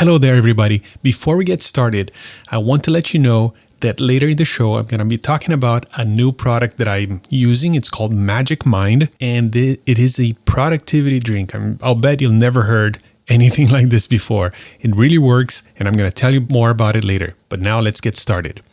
Hello there, everybody. Before we get started, I want to let you know that later in the show, I'm going to be talking about a new product that I'm using. It's called Magic Mind, and it is a productivity drink. I'll bet you've never heard anything like this before. It really works, and I'm going to tell you more about it later. But now let's get started.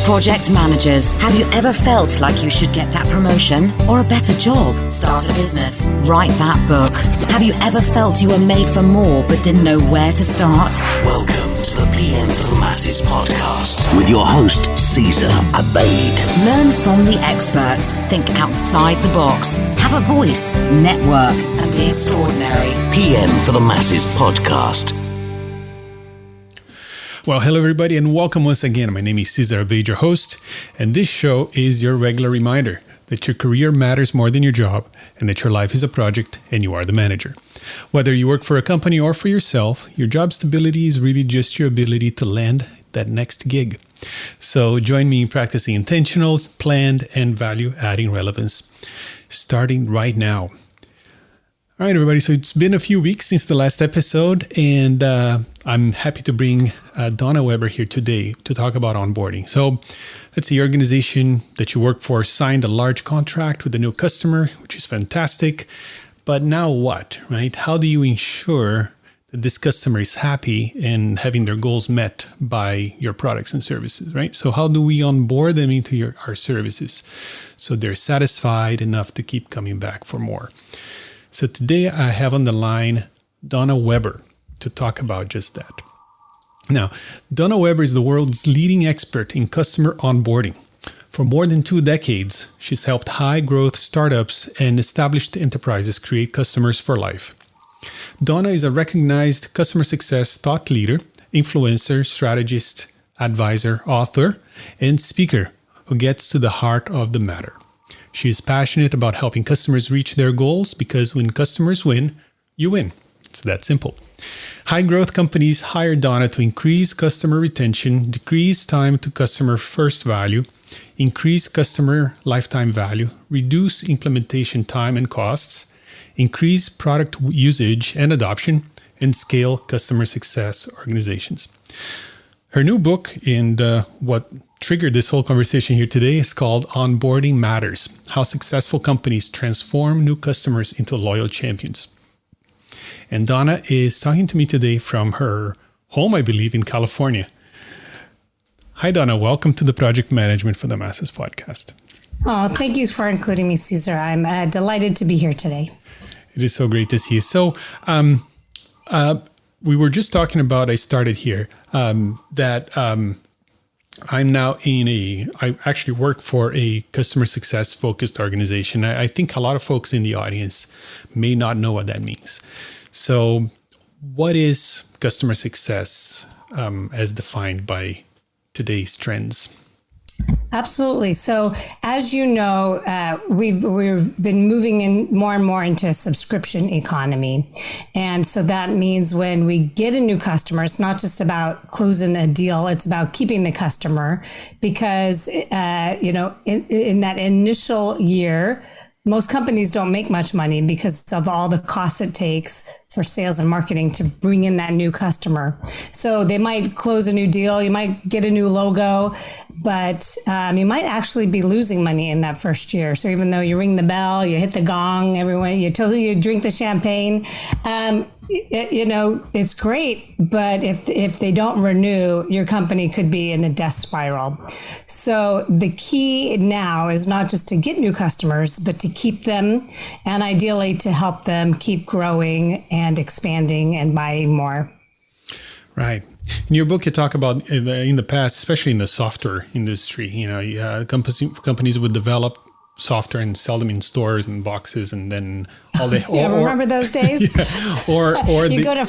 Project managers, have you ever felt like you should get that promotion or a better job? Start a business. Write that book. Have you ever felt you were made for more but didn't know where to start? Welcome to the PM for the Masses podcast with your host, Cesar Abade. Learn from the experts. Think outside the box. Have a voice, network, and be extraordinary. PM for the Masses podcast. Well, hello everybody and welcome once again. My name is Cesar Abade, your host, and this show is your regular reminder that your career matters more than your job and that your life is a project and you are the manager. Whether you work for a company or for yourself, your job stability is really just your ability to land that next gig. So join me in practicing intentional, planned, and value-adding relevance, starting right now. All right, everybody. So it's been a few weeks since the last episode, and I'm happy to bring Donna Weber here today to talk about onboarding. So let's say your organization that you work for signed a large contract with a new customer, which is fantastic. But now what, right? How do you ensure that this customer is happy and having their goals met by your products and services, right? So how do we onboard them into our services so they're satisfied enough to keep coming back for more? So today I have on the line Donna Weber to talk about just that. Now, Donna Weber is the world's leading expert in customer onboarding. For more than 2 decades, she's helped high-growth startups and established enterprises create customers for life. Donna is a recognized customer success thought leader, influencer, strategist, advisor, author, and speaker who gets to the heart of the matter. She is passionate about helping customers reach their goals because when customers win, you win. It's that simple. High-growth companies hire Donna to increase customer retention, decrease time to customer first value, increase customer lifetime value, reduce implementation time and costs, increase product usage and adoption, and scale customer success organizations. Her new book, and what triggered this whole conversation here today, is called Onboarding Matters: How Successful Companies Transform New Customers into Loyal Champions. And Donna is talking to me today from her home, I believe, in California. Hi, Donna. Welcome to the Project Management for the Masses podcast. Oh, thank you for including me, Cesar. I'm delighted to be here today. It is so great to see you. So, we were just talking about, I started here, that I'm now I actually work for a customer success focused organization. I think a lot of folks in the audience may not know what that means. So what is customer success as defined by today's trends? Absolutely. So, as you know, we've been moving in more and more into a subscription economy. And so that means when we get a new customer, it's not just about closing a deal, it's about keeping the customer because, in that initial year, most companies don't make much money because of all the costs it takes for sales and marketing to bring in that new customer. So they might close a new deal, you might get a new logo, but you might actually be losing money in that first year. So even though you ring the bell, you hit the gong, everyone, you drink the champagne, it's great, but if they don't renew, your company could be in a death spiral. So the key now is not just to get new customers, but to keep them and ideally to help them keep growing and expanding and buying more. Right. In your book, you talk about in the past, especially in the software industry, companies would develop software and sell them in stores and boxes, and then all they remember those days? Yeah, or you go to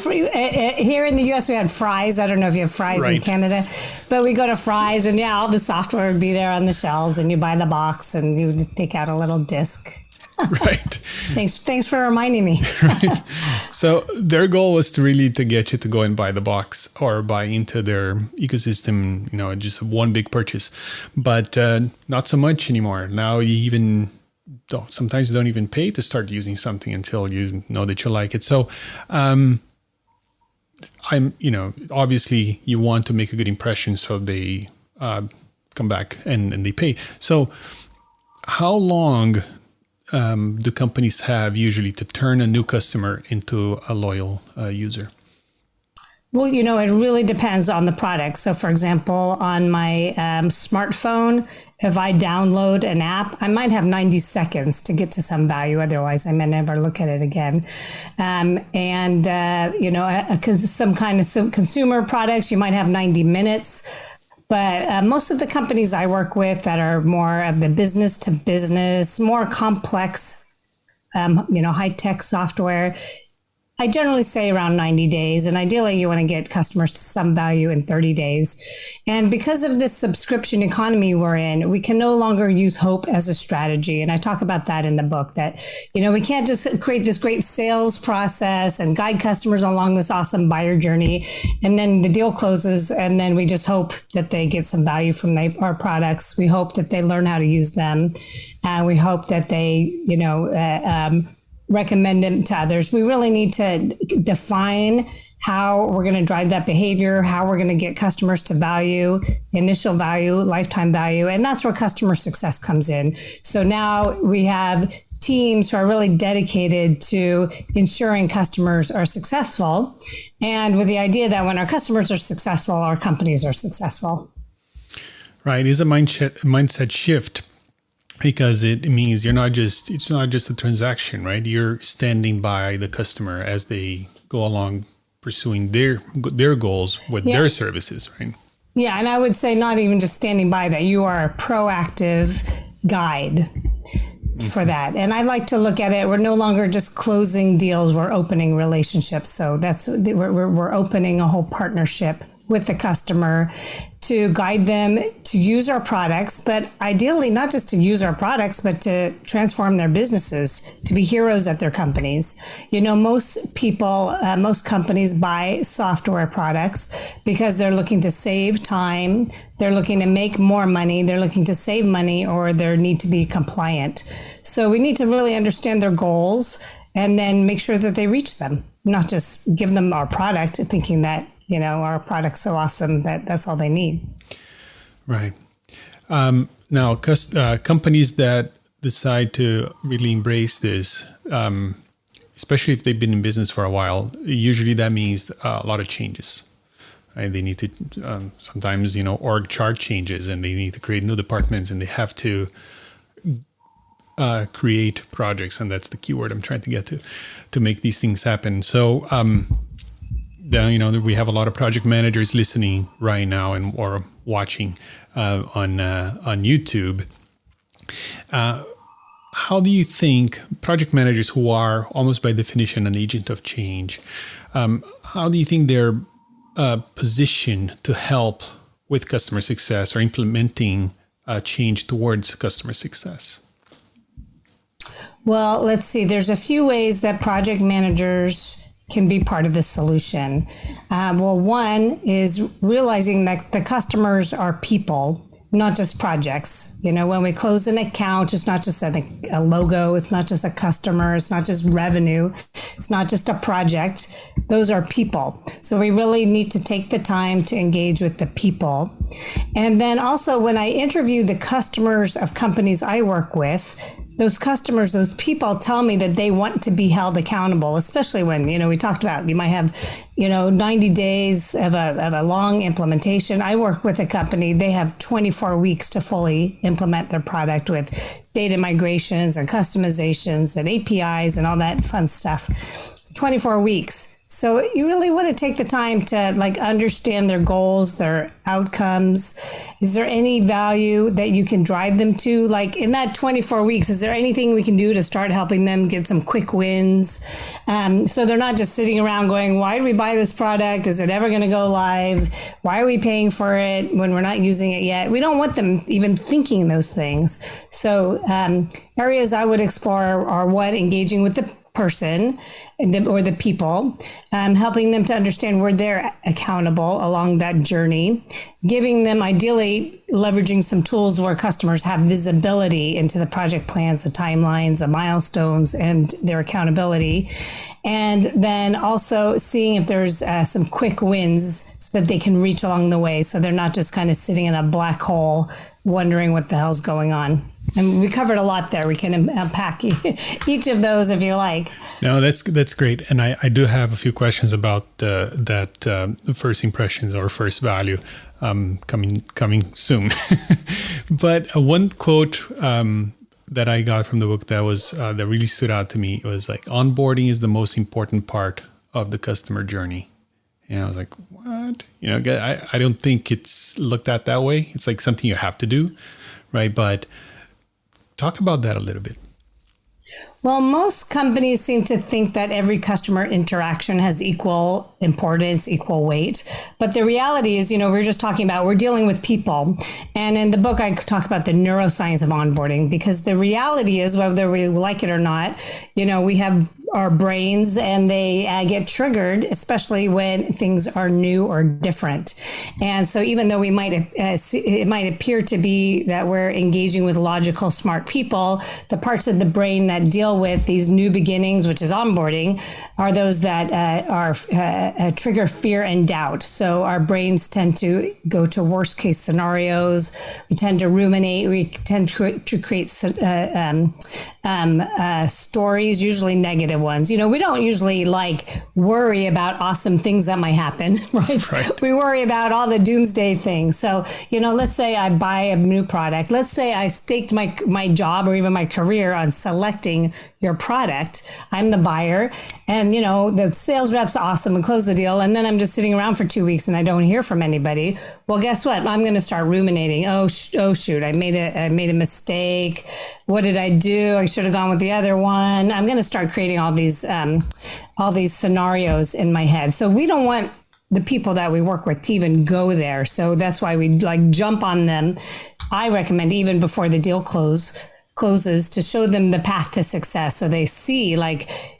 here in the U.S. we had Fry's. I don't know if you have Fry's in Canada, but we go to Fry's and all the software would be there on the shelves, and you buy the box and you take out a little disc. Right. Thanks for reminding me. Right. So their goal was to get you to go and buy the box or buy into their ecosystem, just one big purchase. But not so much anymore. Now sometimes you don't even pay to start using something until you know that you like it. So obviously you want to make a good impression, so they come back and they pay. So how long do companies have usually to turn a new customer into a loyal user? Well, it really depends on the product. So, for example, on my smartphone, if I download an app, I might have 90 seconds to get to some value. Otherwise, I may never look at it again. Some consumer products, you might have 90 minutes. But most of the companies I work with that are more of the business to business, more complex, high-tech software, I generally say around 90 days. And ideally, you want to get customers to some value in 30 days. And because of this subscription economy we're in, we can no longer use hope as a strategy. And I talk about that in the book, that, we can't just create this great sales process and guide customers along this awesome buyer journey. And then the deal closes. And then we just hope that they get some value from our products. We hope that they learn how to use them. We hope that they, recommend them to others. We really need to define how we're going to drive that behavior, how we're going to get customers to value, initial value, lifetime value. And that's where customer success comes in. So now we have teams who are really dedicated to ensuring customers are successful. And with the idea that when our customers are successful, our companies are successful. Right. It's a mindset shift. Because it means it's not just a transaction, right? You're standing by the customer as they go along pursuing their goals with their services, right? Yeah, and I would say not even just standing by that. You are a proactive guide for that. And I like to look at it. We're no longer just closing deals. We're opening relationships. So we're opening a whole partnership with the customer to guide them to use our products, but ideally not just to use our products, but to transform their businesses, to be heroes at their companies. Most companies buy software products because they're looking to save time, they're looking to make more money, they're looking to save money, or they need to be compliant. So we need to really understand their goals and then make sure that they reach them, not just give them our product thinking that our product's so awesome that that's all they need. Right. Now, companies that decide to really embrace this, especially if they've been in business for a while, usually that means a lot of changes. Right? They need to sometimes, org chart changes, and they need to create new departments, and they have to create projects, and that's the keyword I'm trying to get to make these things happen. So, we have a lot of project managers listening right now or watching on YouTube. How do you think project managers, who are almost by definition an agent of change, how do you think they're positioned to help with customer success or implementing change towards customer success? Well, let's see. There's a few ways that project managers can be part of the solution. One is realizing that the customers are people, not just projects. When we close an account, it's not just a logo, it's not just a customer, it's not just revenue, it's not just a project. Those are people. So we really need to take the time to engage with the people. And then also when I interview the customers of companies I work with, those customers, those people tell me that they want to be held accountable, especially when, we talked about, you might have, 90 days of a long implementation. I work with a company, they have 24 weeks to fully implement their product with data migrations and customizations and APIs and all that fun stuff. 24 weeks. So you really want to take the time to understand their goals, their outcomes. Is there any value that you can drive them to? In that 24 weeks, is there anything we can do to start helping them get some quick wins? So they're not just sitting around going, why did we buy this product? Is it ever going to go live? Why are we paying for it when we're not using it yet? We don't want them even thinking those things. So areas I would explore are engaging with the person or the people, helping them to understand where they're accountable along that journey, giving them ideally leveraging some tools where customers have visibility into the project plans, the timelines, the milestones, and their accountability. And then also seeing if there's some quick wins so that they can reach along the way. So they're not just kind of sitting in a black hole wondering what the hell's going on. And we covered a lot there. We can unpack each of those if you like. No, that's great. And I do have a few questions about that first impressions or first value coming soon. But one quote that I got from the book that was that really stood out to me was like, onboarding is the most important part of the customer journey. And I was like, what? I don't think it's looked at that way. It's like something you have to do, right? But talk about that a little bit. Well, most companies seem to think that every customer interaction has equal importance, equal weight. But the reality is, we're just talking about, we're dealing with people. And in the book, I talk about the neuroscience of onboarding, because the reality is, whether we like it or not, we have our brains and they get triggered, especially when things are new or different. And so even though it might appear to be that we're engaging with logical, smart people, the parts of the brain that deal with these new beginnings, which is onboarding, are those that trigger fear and doubt. So our brains tend to go to worst case scenarios. We tend to ruminate. We tend to create stories, usually negative ones. We don't usually worry about awesome things that might happen, right? We worry about all the doomsday things. So, let's say I buy a new product. Let's say I staked my job or even my career on selecting your product. I'm the buyer, and the sales rep's awesome and close the deal, and then I'm just sitting around for 2 weeks and I don't hear from anybody. Well, guess what? I'm going to start ruminating. Oh shoot, I made a mistake. What did I do? I should have gone with the other one. I'm going to start creating all these scenarios in my head. So we don't want the people that we work with to even go there. So that's why we jump on them. I recommend even before the deal closes to show them the path to success. So they see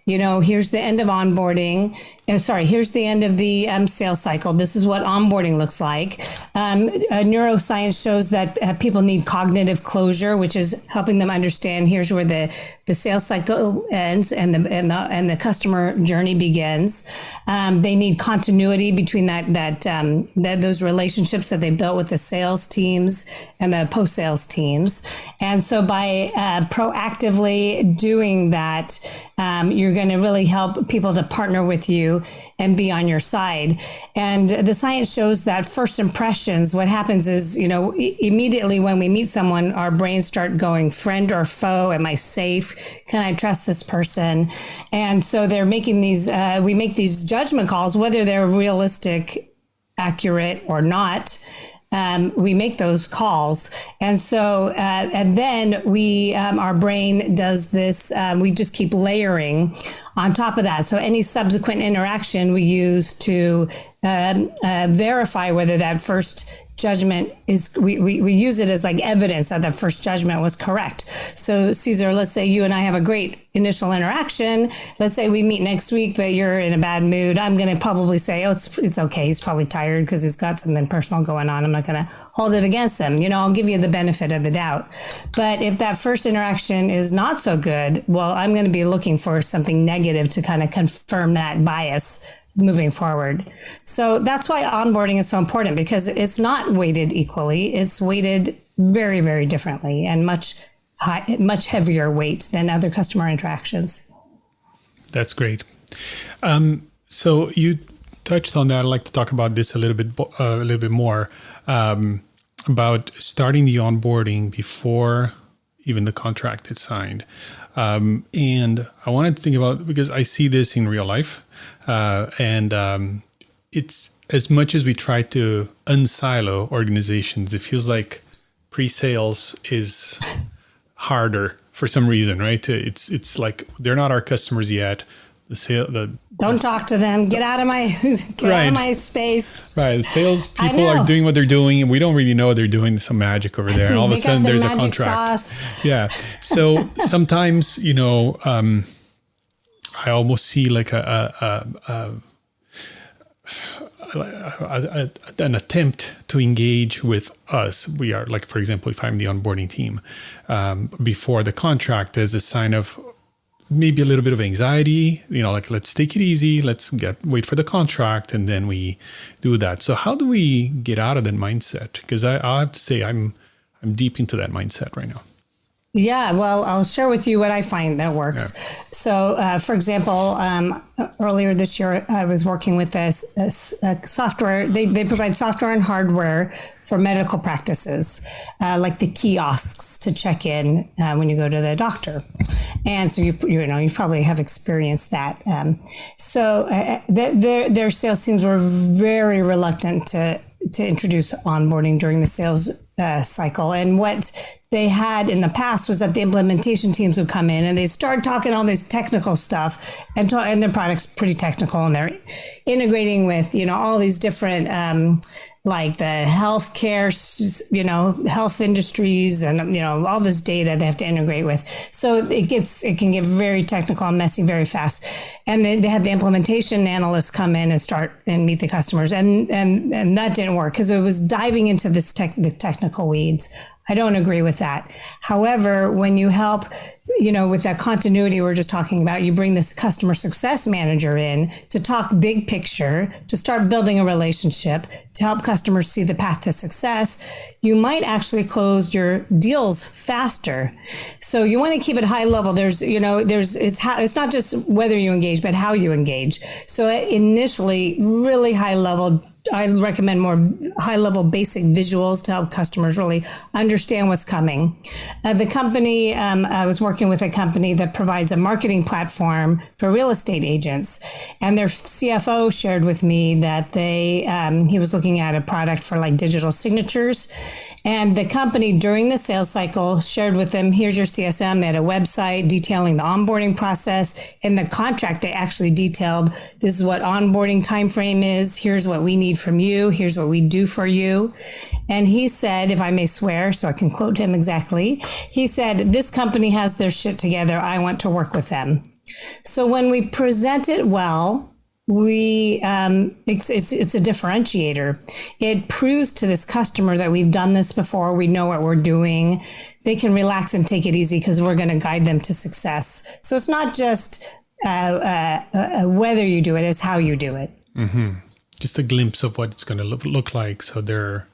here's the end of onboarding. Here's the end of the sales cycle. This is what onboarding looks like. Neuroscience shows that people need cognitive closure, which is helping them understand here's where the sales cycle ends and the customer journey begins. They need continuity between those relationships that they built with the sales teams and the post-sales teams. And so by proactively doing that, you're going to really help people to partner with you and be on your side. And the science shows that first impressions, what happens is, immediately when we meet someone, our brains start going friend or foe. Am I safe? Can I trust this person? And so they're making we make these judgment calls, whether they're realistic, accurate or not. We make those calls. And so, and then our brain does this, we just keep layering on top of that. So any subsequent interaction we use to verify whether that first judgment is, we use it as evidence that that first judgment was correct. So Cesar, let's say you and I have a great initial interaction. Let's say we meet next week, but you're in a bad mood. I'm going to probably say, it's okay. He's probably tired because he's got something personal going on. I'm not going to hold it against him. I'll give you the benefit of the doubt. But if that first interaction is not so good, well, I'm going to be looking for something negative to kind of confirm that bias moving forward. So that's why onboarding is so important, because it's not weighted equally. It's weighted very, very differently and much heavier weight than other customer interactions. That's great. So you touched on that. I'd like to talk about this a little bit more about starting the onboarding before even the contract is signed. And I wanted to think about, because I see this in real life, and it's, as much as we try to unsilo organizations, it feels like pre-sales is harder for some reason, right? It's like they're not our customers yet. Don't talk to them. Get out of my out of my space. Right. The sales people are doing what they're doing, and we don't really know what they're doing. Some magic over there, and all of a sudden there's a contract. Sauce. Yeah. So sometimes I almost see like an attempt to engage with us. We are like, for example, if I'm the onboarding team, before the contract as a sign of maybe a little bit of anxiety, like let's take it easy, let's wait for the contract, and then we do that. So how do we get out of that mindset? Because I have to say I'm deep into that mindset right now. Yeah, well, I'll share with you what I find that works. Yeah. So, for example, earlier this year, I was working with a software. They provide software and hardware for medical practices, like the kiosks to check in when you go to the doctor. And so you probably have experienced that. Their sales teams were very reluctant to introduce onboarding during the sales cycle. And what they had in the past was that the implementation teams would come in and they start talking all this technical stuff, and their product's pretty technical, and they're integrating with, all these different, like the healthcare, health industries, and, all this data they have to integrate with. So it can get very technical and messy very fast. And then they had the implementation analysts come in and start and meet the customers. And that didn't work because it was diving into the technical weeds. I don't agree with that. However, when you help, with that continuity we're just talking about, you bring this customer success manager in to talk big picture, to start building a relationship, to help customers see the path to success, you might actually close your deals faster. So you want to keep it high level. It's not just whether you engage, but how you engage. So initially, really high level. I recommend more high-level basic visuals to help customers really understand what's coming. The company, I was working with a company that provides a marketing platform for real estate agents, and their CFO shared with me that he was looking at a product for like digital signatures, and the company during the sales cycle shared with them, here's your CSM. They had a website detailing the onboarding process. In the contract, they actually detailed, this is what onboarding timeframe is. Here's what we need from you. Here's what we do for you. And he said, if I may swear, so I can quote him exactly, he said, this company has their shit together. I want to work with them. So when we present it well, it's a differentiator. It proves to this customer that we've done this before. We know what we're doing. They can relax and take it easy because we're going to guide them to success. So it's not just whether you do it, it's how you do it. Mm-hmm. Just a glimpse of what it's going to look like. So they're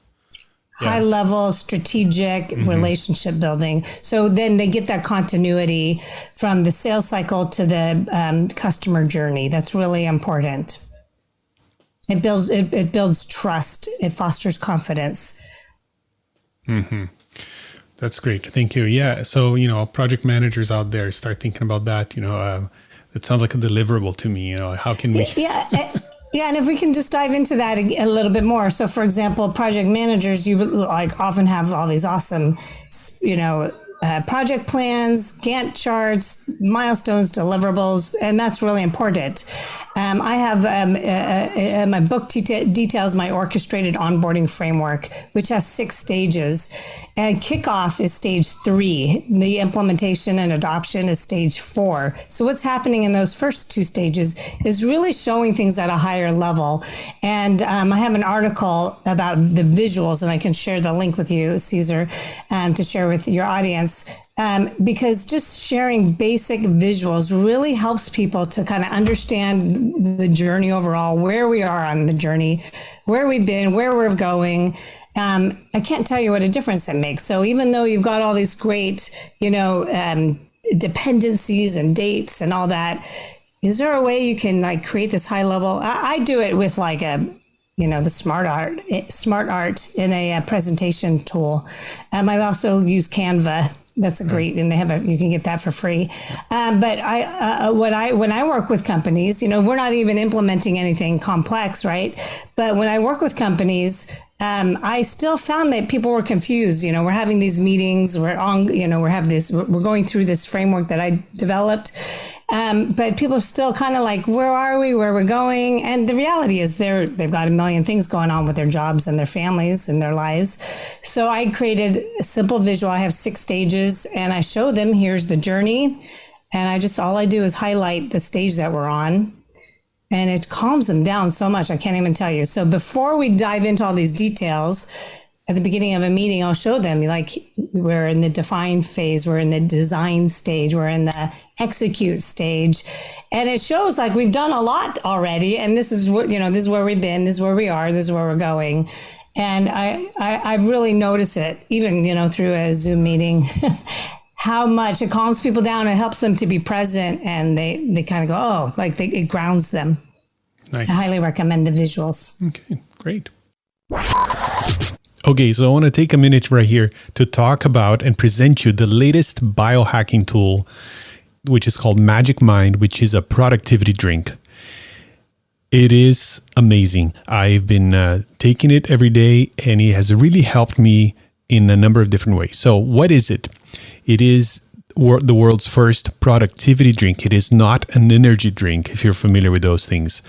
high level strategic relationship building. So then they get that continuity from the sales cycle to the customer journey. That's really important. It builds trust. It fosters confidence. Mm-hmm. That's great. Thank you. Yeah. So, project managers out there, start thinking about that. It sounds like a deliverable to me. How can we? Yeah, and if we can just dive into that a little bit more. So, for example, project managers, you often have all these awesome, project plans, Gantt charts, milestones, deliverables, and that's really important. I have my book details my orchestrated onboarding framework, which has 6 stages. And kickoff is stage 3. The implementation and adoption is stage 4. So what's happening in those first 2 stages is really showing things at a higher level. And I have an article about the visuals, and I can share the link with you, Caesar, to share with your audience. Because just sharing basic visuals really helps people to kind of understand the journey overall, where we are on the journey, where we've been, where we're going. I can't tell you what a difference it makes. So even though you've got all these great, dependencies and dates and all that, is there a way you can create this high level? I do it with the smart art in a presentation tool. I also use Canva. That's a great, and you can get that for free. But when I work with companies, we're not even implementing anything complex, right? But when I work with companies, I still found that people were confused. We're having these meetings, we're going through this framework that I developed. But people are still kind of like, where are we, where we're going? And the reality is they've got a million things going on with their jobs and their families and their lives. So I created a simple visual. I have 6 stages and I show them, here's the journey. And all I do is highlight the stage that we're on, and it calms them down so much. I can't even tell you. So before we dive into all these details, at the beginning of a meeting, I'll show them, like, we're in the define phase, we're in the design stage, we're in the execute stage. And it shows like we've done a lot already. And this is what, this is where we've been, this is where we are, this is where we're going. And I've really noticed it, even, through a Zoom meeting, how much it calms people down. It helps them to be present, and they kind of go, oh, like it grounds them. Nice. I highly recommend the visuals. Okay, great. Okay, so I want to take a minute right here to talk about and present you the latest biohacking tool, which is called Magic Mind, which is a productivity drink. It is amazing. I've been taking it every day, and it has really helped me in a number of different ways. So what is it? It is the world's first productivity drink. It is not an energy drink, if you're familiar with those things.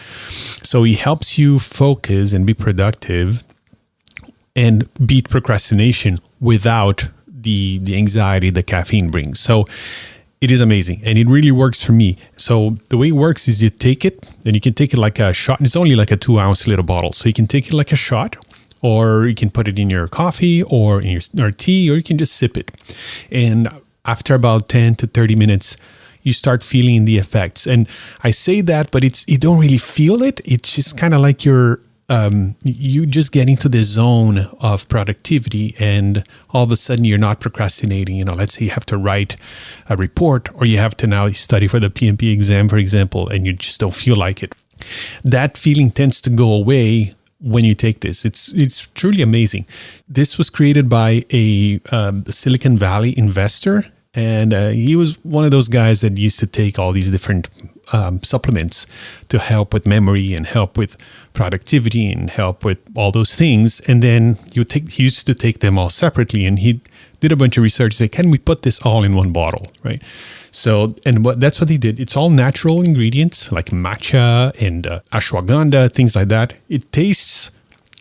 So it helps you focus and be productive and beat procrastination without the anxiety the caffeine brings. So it is amazing, and it really works for me. So the way it works is you take it, and you can take it like a shot. It's only like a 2-ounce little bottle. So you can take it like a shot, or you can put it in your coffee or in your tea, or you can just sip it. And after about 10 to 30 minutes, you start feeling the effects. And I say that, but you don't really feel it. It's just kind of like you just get into the zone of productivity, and all of a sudden you're not procrastinating. Let's say you have to write a report, or you have to now study for the PMP exam, for example, and you just don't feel like it. That feeling tends to go away when you take this. It's truly amazing. This was created by a Silicon Valley investor, and he was one of those guys that used to take all these different supplements to help with memory and help with productivity and help with all those things. And then he used to take them all separately, and he did a bunch of research to say, can we put this all in one bottle, right? So, that's what he did. It's all natural ingredients like matcha and ashwagandha, things like that. It tastes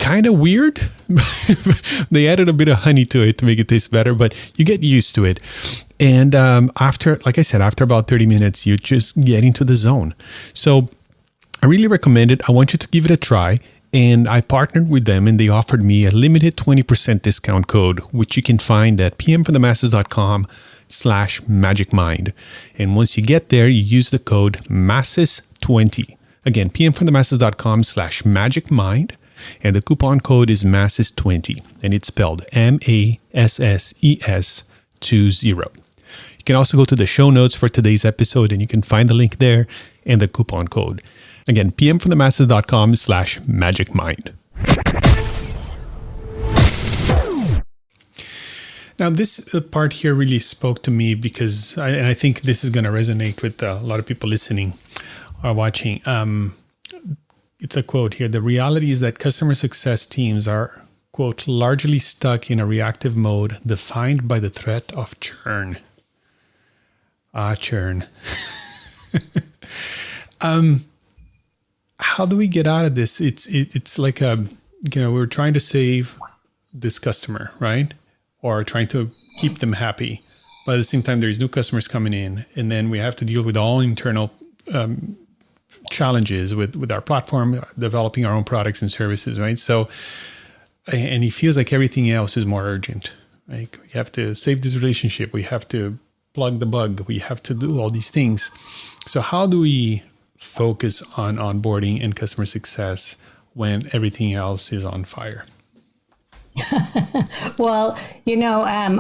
kind of weird. They added a bit of honey to it to make it taste better, but you get used to it. And after about 30 minutes, you just get into the zone. So I really recommend it. I want you to give it a try. And I partnered with them, and they offered me a limited 20% discount code, which you can find at pmforthemasses.com/magicmind. And once you get there, you use the code MASSES20. Again, pmforthemasses.com/magicmind. And the coupon code is MASSES20, and it's spelled MASSES20. You can also go to the show notes for today's episode, and you can find the link there and the coupon code. Again, pmforthemasses.com/magicmind. Now, this part here really spoke to me because I think this is going to resonate with a lot of people listening or watching. It's a quote here. The reality is that customer success teams are, quote, largely stuck in a reactive mode defined by the threat of churn. Churn. How do we get out of this? It's like we're trying to save this customer, right? Or trying to keep them happy. But at the same time, there's new customers coming in, and then we have to deal with all internal challenges with our platform, developing our own products and services, right? So, and it feels like everything else is more urgent. Like we have to save this relationship, we have to plug the bug, we have to do all these things. So how do we focus on onboarding and customer success when everything else is on fire? Well, I'm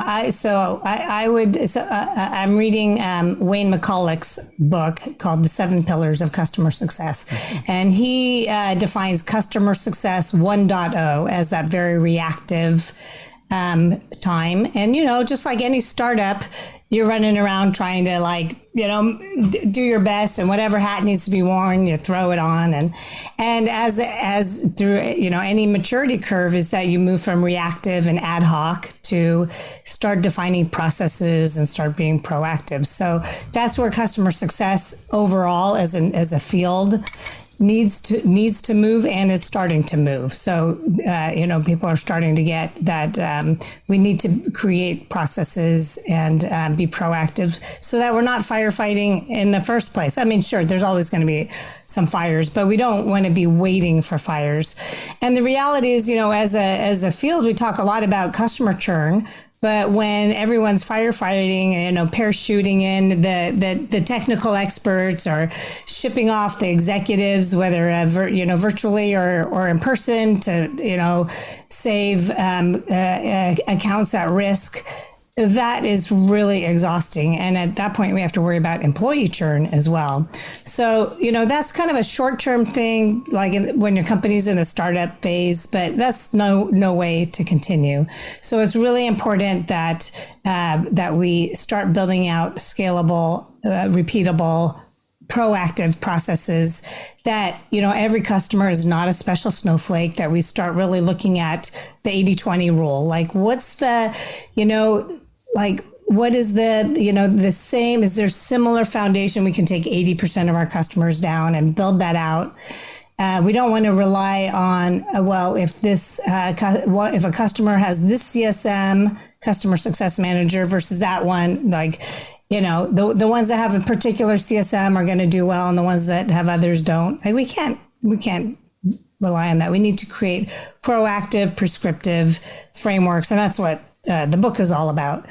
reading Wayne McCulloch's book called The 7 Pillars of Customer Success. And he defines customer success 1.0 as that very reactive time. And, just like any startup, you're running around trying to do your best, and whatever hat needs to be worn, you throw it on. And as through, any maturity curve is that you move from reactive and ad hoc to start defining processes and start being proactive. So that's where customer success overall as a field needs to move and is starting to move. So, people are starting to get that we need to create processes and be proactive so that we're not firefighting in the first place. I mean, sure, there's always going to be some fires, but we don't want to be waiting for fires. And the reality is, as a field, we talk a lot about customer churn. But when everyone's firefighting, parachuting in, the technical experts are shipping off the executives, whether virtually or in person, to save accounts at risk. That is really exhausting. And at that point, we have to worry about employee churn as well. So, that's kind of a short-term thing, like when your company's in a startup phase, but that's no way to continue. So it's really important that we start building out scalable, repeatable, proactive processes, that, every customer is not a special snowflake, that we start really looking at the 80-20 rule. Like, what's the, what is the same? Is there similar foundation? We can take 80% of our customers down and build that out. We don't want to rely on, if a customer has this CSM, customer success manager, versus that one, the ones that have a particular CSM are going to do well, and the ones that have others don't. We can't rely on that. We need to create proactive, prescriptive frameworks, and that's what the book is all about.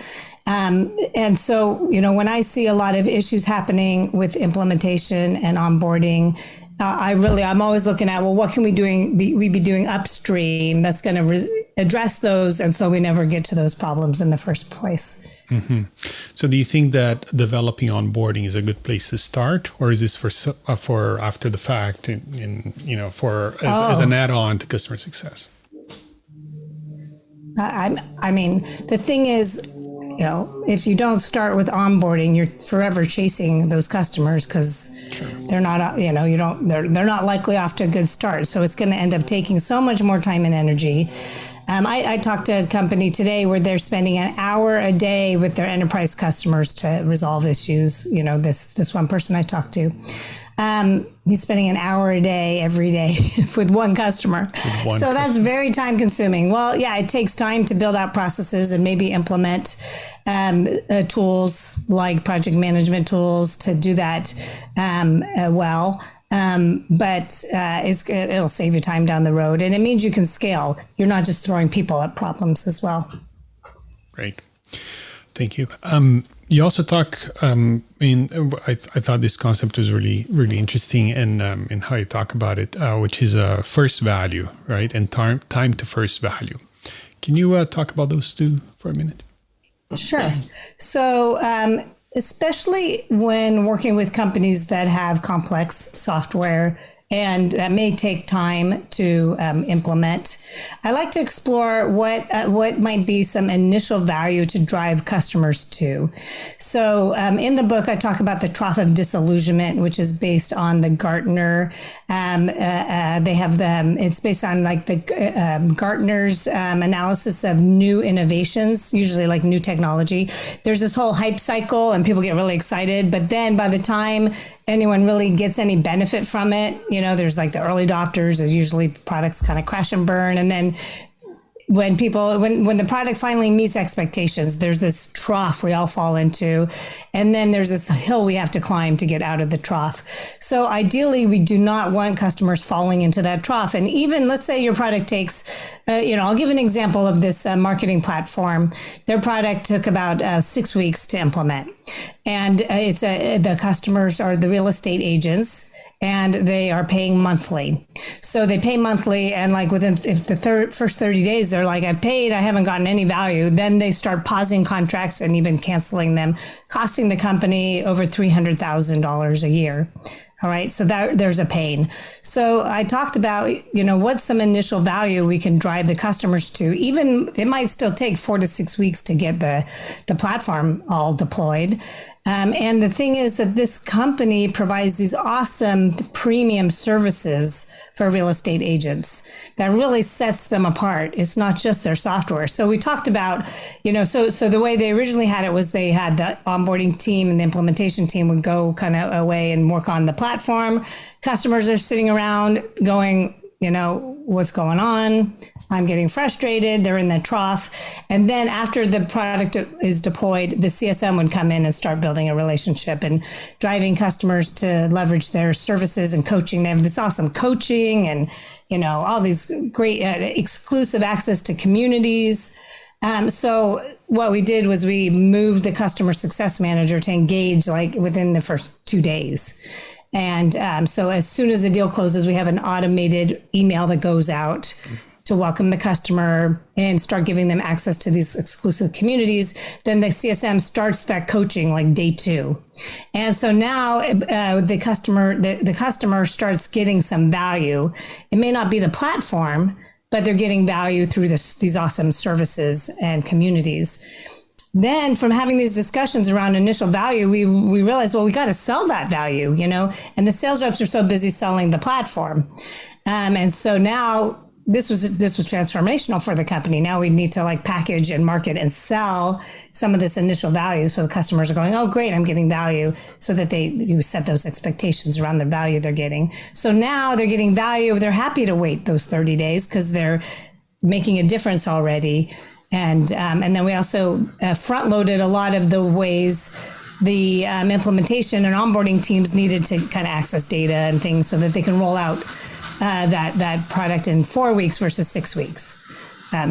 And so, when I see a lot of issues happening with implementation and onboarding, I'm always looking at, what can we be doing upstream that's going to address those, and so we never get to those problems in the first place. Mm-hmm. So do you think that developing onboarding is a good place to start, or is this for after the fact, as an add-on to customer success? I mean, the thing is, if you don't start with onboarding, you're forever chasing those customers because they're not, they're not likely off to a good start. So it's going to end up taking so much more time and energy. I talked to a company today where they're spending an hour a day with their enterprise customers to resolve issues. This one person I talked to, he's spending an hour a day every day with one customer. That's very time consuming. Well, yeah, it takes time to build out processes and maybe implement tools like project management tools to do that well. But it'll save you time down the road, and it means you can scale. You're not just throwing people at problems as well. Great. Thank you. You also talk, I thought this concept was really, really interesting in how you talk about it, which is first value, right? And time to first value. Can you talk about those two for a minute? Sure. So, especially when working with companies that have complex software and that may take time to implement, I like to explore what might be some initial value to drive customers to. So in the book, I talk about the trough of disillusionment, which is based on the Gartner. They have it's based on the Gartner's analysis of new innovations, usually like new technology. There's this whole hype cycle and people get really excited, but then by the time anyone really gets any benefit from it, there's like the early adopters, there's usually products kind of crash and burn. And then when the product finally meets expectations, there's this trough we all fall into. And then there's this hill we have to climb to get out of the trough. So ideally, we do not want customers falling into that trough. And even let's say your product takes, I'll give an example of this marketing platform. Their product took about 6 weeks to implement. And the customers are the real estate agents, and they are paying monthly. So they pay monthly, and if the first 30 days, they're like, I've paid, I haven't gotten any value. Then they start pausing contracts and even canceling them, costing the company over $300,000 a year. All right. So there's a pain. So I talked about, what's some initial value we can drive the customers to. Even it might still take 4 to 6 weeks to get the platform all deployed. And the thing is that this company provides these awesome premium services for real estate agents that really sets them apart. It's not just their software. So we talked about, so the way they originally had it was they had the onboarding team and the implementation team would go kind of away and work on the platform. platform, customers are sitting around going, what's going on? I'm getting frustrated. They're in the trough. And then after the product is deployed, the CSM would come in and start building a relationship and driving customers to leverage their services and coaching. They have this awesome coaching and, all these great exclusive access to communities. So what we did was we moved the customer success manager to engage like within the first 2 days. And so as soon as the deal closes, we have an automated email that goes out to welcome the customer and start giving them access to these exclusive communities. Then the CSM starts that coaching like day 2. And so now the customer starts getting some value. It may not be the platform, but they're getting value through these awesome services and communities. Then from having these discussions around initial value, we realized, well, we got to sell that value, and the sales reps are so busy selling the platform. And so now this was transformational for the company. Now we need to like package and market and sell some of this initial value. So the customers are going, oh, great, I'm getting value, so that you set those expectations around the value they're getting. So now they're getting value. They're happy to wait those 30 days because they're making a difference already. And then we also front loaded a lot of the ways the implementation and onboarding teams needed to kind of access data and things so that they can roll out that product in 4 weeks versus 6 weeks.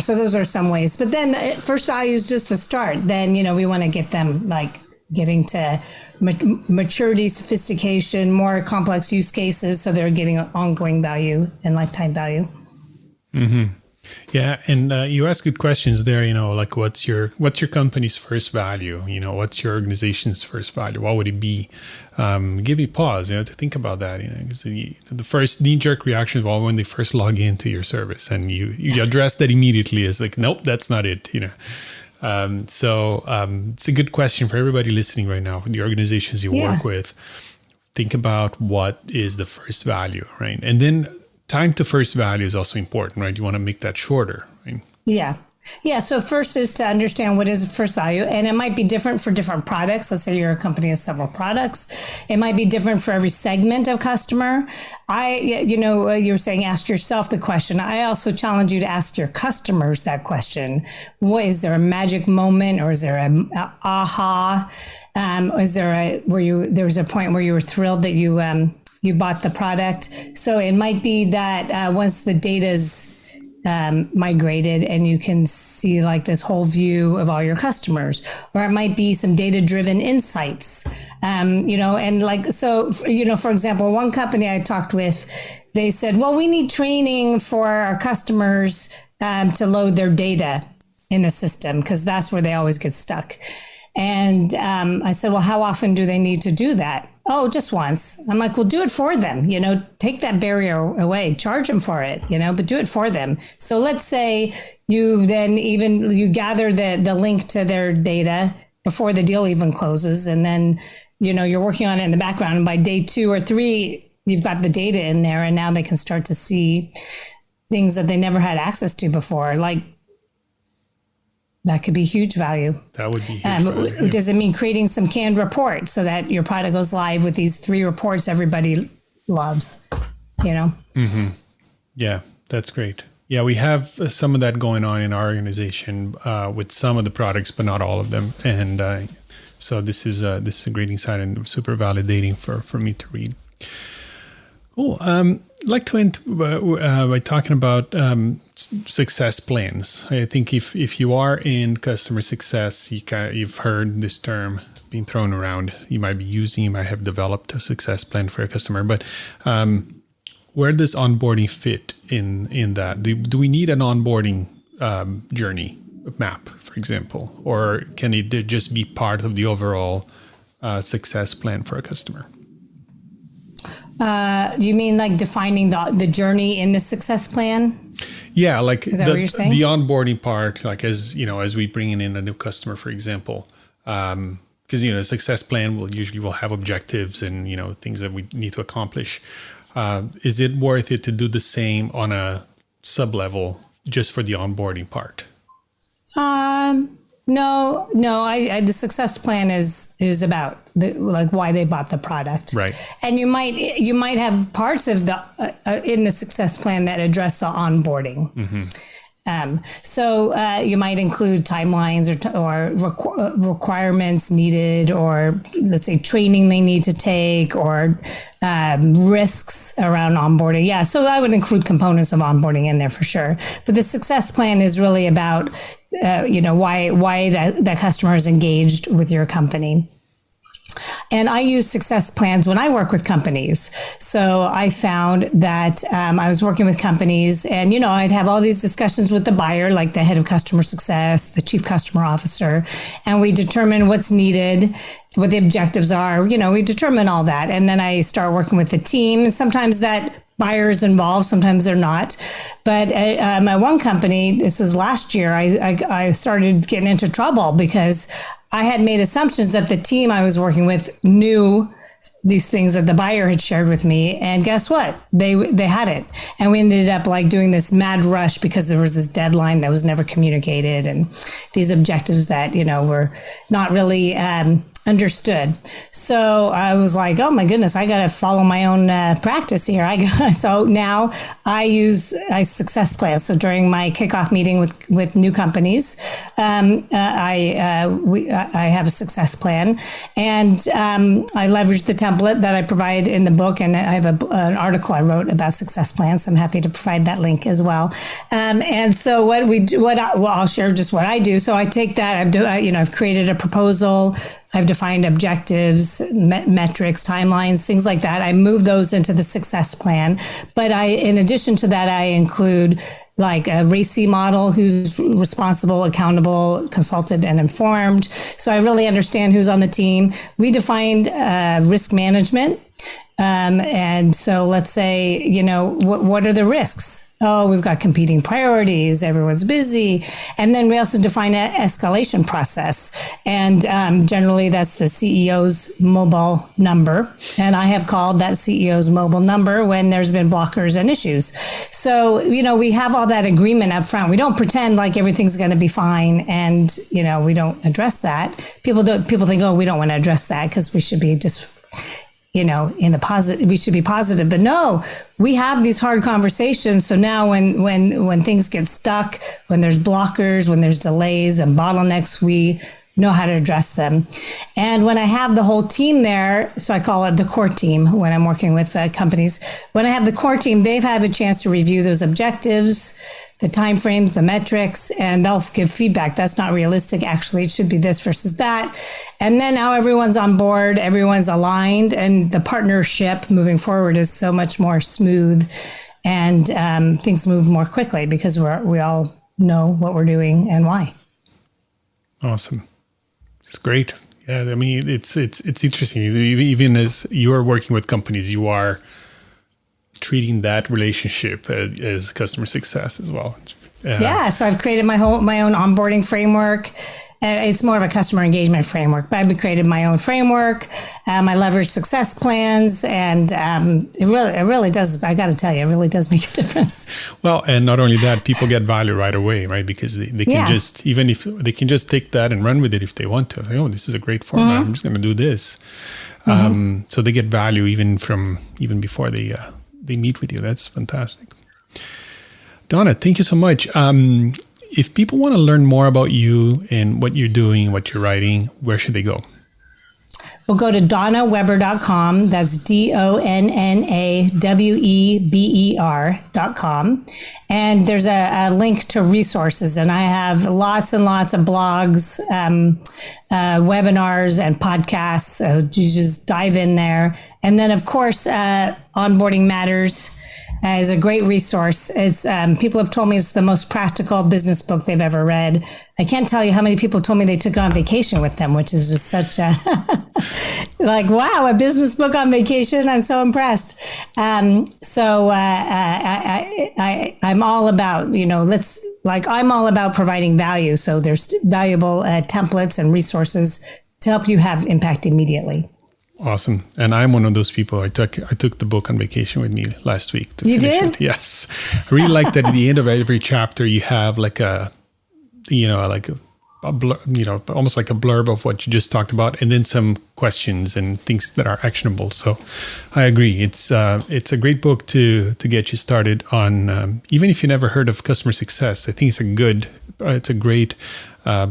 So those are some ways. But then the first value is just the start. Then, we want to get them like getting to maturity, sophistication, more complex use cases. So they're getting ongoing value and lifetime value. Mm-hmm. Yeah, and you ask good questions there. Like what's your company's first value? What's your organization's first value? What would it be? Give me pause, to think about that. Because the first knee-jerk reaction is when they first log into your service, and you address that immediately as like, nope, that's not it. So it's a good question for everybody listening right now. The organizations you work with, think about what is the first value, right? And then time to first value is also important, right? You want to make that shorter, right? Yeah. Yeah. So first is to understand what is first value. And it might be different for different products. Let's say your company has several products. It might be different for every segment of customer. You were saying, ask yourself the question. I also challenge you to ask your customers that question. What is there a magic moment, or is there a aha? Is there there was a point where you were thrilled that you bought the product? So it might be that once the data's migrated and you can see like this whole view of all your customers, or it might be some data-driven insights, and like, so, for example, one company I talked with, they said, well, we need training for our customers to load their data in the system because that's where they always get stuck. And I said, well, how often do they need to do that? Oh, just once. I'm like, well, do it for them, take that barrier away, charge them for it, but do it for them. So let's say you gather the link to their data before the deal even closes. And then, you're working on it in the background. And by day 2 or 3, you've got the data in there, and now they can start to see things that they never had access to before. Like, that could be huge value. That would be huge value. Does it mean creating some canned reports so that your product goes live with these 3 reports everybody loves, Mm-hmm. Yeah, that's great. Yeah, we have some of that going on in our organization with some of the products, but not all of them. And so this is a great insight and super validating for me to read. Cool. I'd like to end by talking about success plans. I think if you are in customer success, you've heard this term being thrown around. You might have developed a success plan for a customer. But where does onboarding fit in that? Do we need an onboarding journey map, for example, or can it just be part of the overall success plan for a customer? You mean like defining the journey in the success plan? Yeah, like is that what you're saying? The onboarding part, like as we bring in a new customer, for example, because a success plan will have objectives and things that we need to accomplish. Is it worth it to do the same on a sub level just for the onboarding part? No. The success plan is about like why they bought the product, right? And you might have parts of the in the success plan that address the onboarding. So you might include timelines or requirements needed, or let's say training they need to take, or risks around onboarding. Yeah, so I would include components of onboarding in there for sure. But the success plan is really about why that customer is engaged with your company. And I use success plans when I work with companies. So I found that I was working with companies and, I'd have all these discussions with the buyer, like the head of customer success, the chief customer officer, and we determine what's needed, what the objectives are. We determine all that. And then I start working with the team. And sometimes that buyer is involved, sometimes they're not. But at my one company, this was last year, I started getting into trouble because I had made assumptions that the team I was working with knew these things that the buyer had shared with me. And guess what? They had it. And we ended up like doing this mad rush because there was this deadline that was never communicated and these objectives that, were not really understood. So I was like, oh my goodness, I got to follow my own practice here. So now I success plans. So during my kickoff meeting with new companies, I have a success plan, and I leverage the template that I provide in the book, and I have an article I wrote about success plans. So I'm happy to provide that link as well. And so I'll share just what I do. So I take that. I've created a proposal. I've defined objectives, metrics, timelines, things like that. I move those into the success plan. But in addition to that, I include like a RACI model, who's responsible, accountable, consulted, and informed. So I really understand who's on the team. We defined risk management. And so let's say, what are the risks? Oh, we've got competing priorities. Everyone's busy. And then we also define an escalation process. And generally, that's the CEO's mobile number. And I have called that CEO's mobile number when there's been blockers and issues. So, we have all that agreement up front. We don't pretend like everything's going to be fine. And, we don't address that. People think, oh, we don't want to address that because we should be just in the positive, we should be positive, but no, we have these hard conversations. So now when things get stuck, when there's blockers, when there's delays and bottlenecks, we know how to address them. And when I have the whole team there, so I call it the core team when I'm working with companies, when I have the core team, they've had a chance to review those objectives, the timeframes, the metrics, and they'll give feedback. That's not realistic. Actually, it should be this versus that. And then now everyone's on board, everyone's aligned, and the partnership moving forward is so much more smooth, and things move more quickly because we all know what we're doing and why. Awesome. It's great. Yeah, I mean, it's interesting. Even as you are working with companies, you are treating that relationship as customer success as well. Yeah, so I've created my own onboarding framework. It's more of a customer engagement framework, but I've created my own framework. I leverage success plans, and it really does. I got to tell you, it really does make a difference. Well, and not only that, people get value right away, right? Because they can just, even if they can just take that and run with it if they want to. Like, oh, this is a great format. Mm-hmm. I'm just going to do this. Mm-hmm. So they get value even before they meet with you. That's fantastic. Donna, thank you so much. If people want to learn more about you and what you're doing, what you're writing, where should they go? Well, go to donnaweber.com. That's DonnaWeber.com. And there's a link to resources. And I have lots and lots of blogs, webinars, and podcasts. So you just dive in there. And then, of course, Onboarding Matters is a great resource. It's people have told me it's the most practical business book they've ever read. I can't tell you how many people told me they took on vacation with them, which is just such a like, wow, a business book on vacation. I'm so impressed. I'm all about, I'm all about providing value. So there's valuable templates and resources to help you have impact immediately. Awesome. And I'm one of those people. I took the book on vacation with me last week to finish it. Yes. I really like that at the end of every chapter you have like a almost like a blurb of what you just talked about, and then some questions and things that are actionable. So I agree. It's a great book to get you started on, even if you never heard of customer success. I think it's a great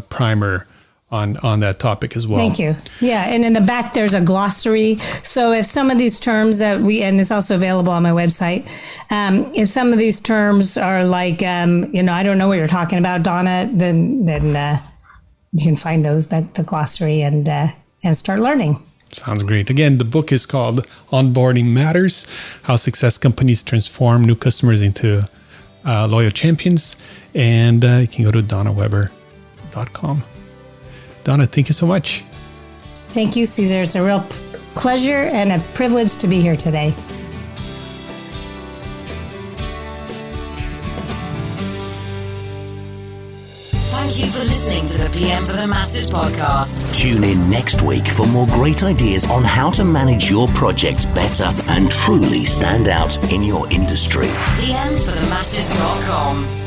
primer on that topic as well. Thank you. Yeah, and in the back there's a glossary. So if some of these terms and it's also available on my website, if some of these terms are like, I don't know what you're talking about, Donna, then you can find the glossary and start learning. Sounds great. Again, the book is called Onboarding Matters: How Success Companies Transform New Customers into Loyal Champions. And you can go to donnaweber.com. Donna, thank you so much. Thank you, Cesar. It's a real pleasure and a privilege to be here today. Thank you for listening to the PM for the Masses podcast. Tune in next week for more great ideas on how to manage your projects better and truly stand out in your industry. PMforthemasses.com